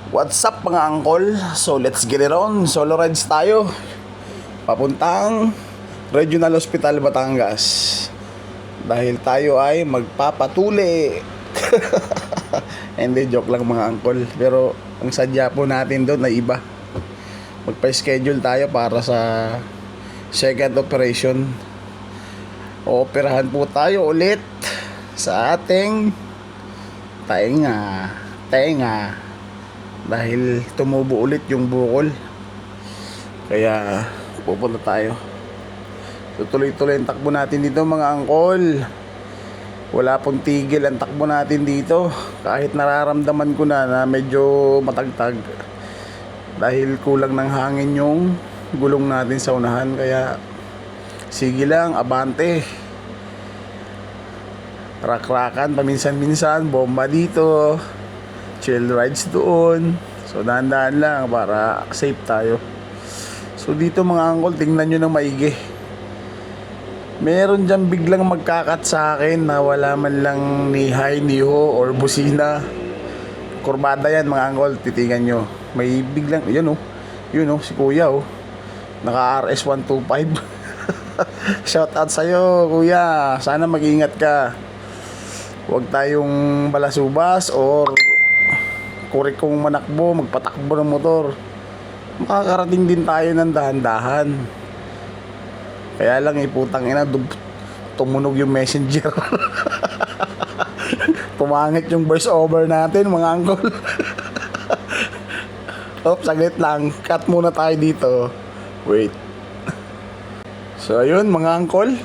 What's up mga angkol? So let's get it on. Solo rides tayo papuntang Regional Hospital Batangas. Dahil tayo ay magpapatuli. Hindi, joke lang mga angkol. Pero ang sadya po natin doon ay iba. Magpa-schedule tayo para sa second operation. Ooperahan po tayo ulit sa ating tenga dahil tumubo ulit yung bukol, kaya pupunta tayo. Tutuloy-tuloy ang takbo natin dito mga angkol. Wala pong tigil ang takbo natin dito, kahit nararamdaman ko na medyo matagtag dahil kulang ng hangin yung gulong natin sa unahan. Kaya sige lang, abante, rakrakan paminsan-minsan, bomba dito, chill rides doon. So dahan-dahan lang para safe tayo. So dito mga angkol, tingnan nyo ng maigi. Meron dyan biglang magkakat sa akin na wala man lang ni hi, ni ho, or busina. Kurbada yan mga angkol, titingnan nyo. May biglang, yun oh, si kuya oh, naka RS 125. Shout out sa'yo kuya, sana mag-ingat ka. Huwag tayong balasubas or kurik kong manakbo, magpatakbo ng motor. Makakarating din tayo ng dahan-dahan. Kaya lang putang ina, tumunog yung messenger. Pumangit yung voice over natin mga angkol. Oops, saglit lang, cut muna tayo dito. Wait. So ayun mga angkol,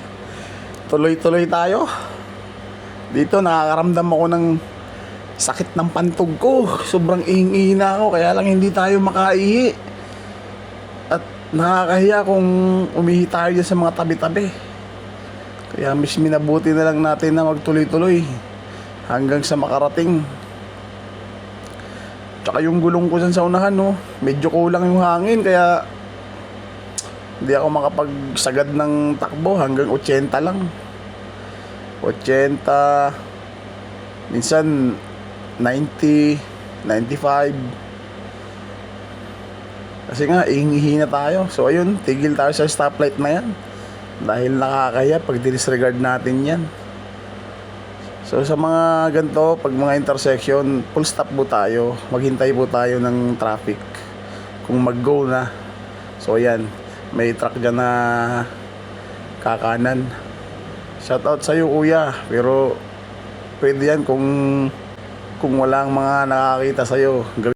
tuloy-tuloy tayo. Dito nakakaramdam ako ng sakit ng pantog ko. Sobrang iing-ihi na ako, kaya lang hindi tayo makaihi. At nakakahiya kung umihi tayo dyan sa mga tabi-tabi. Kaya mas minabuti na lang natin na magtuloy-tuloy hanggang sa makarating. Tsaka yung gulong ko dyan sa unahan, no, medyo kulang yung hangin, kaya hindi ako makapagsagad ng takbo. Hanggang 80 lang, 80, minsan 90, 95. Kasi nga ihingi na tayo. So ayun, tigil tayo sa stoplight na yan dahil nakakaya pag disregard natin yan. So sa mga ganito, pag mga intersection, full stop po tayo, maghintay po tayo ng traffic kung mag-go na. So ayan, may truck dyan na kakanan. Shout out sa'yo kuya, pero pwede yan kung walang mga nakakita sa'yo.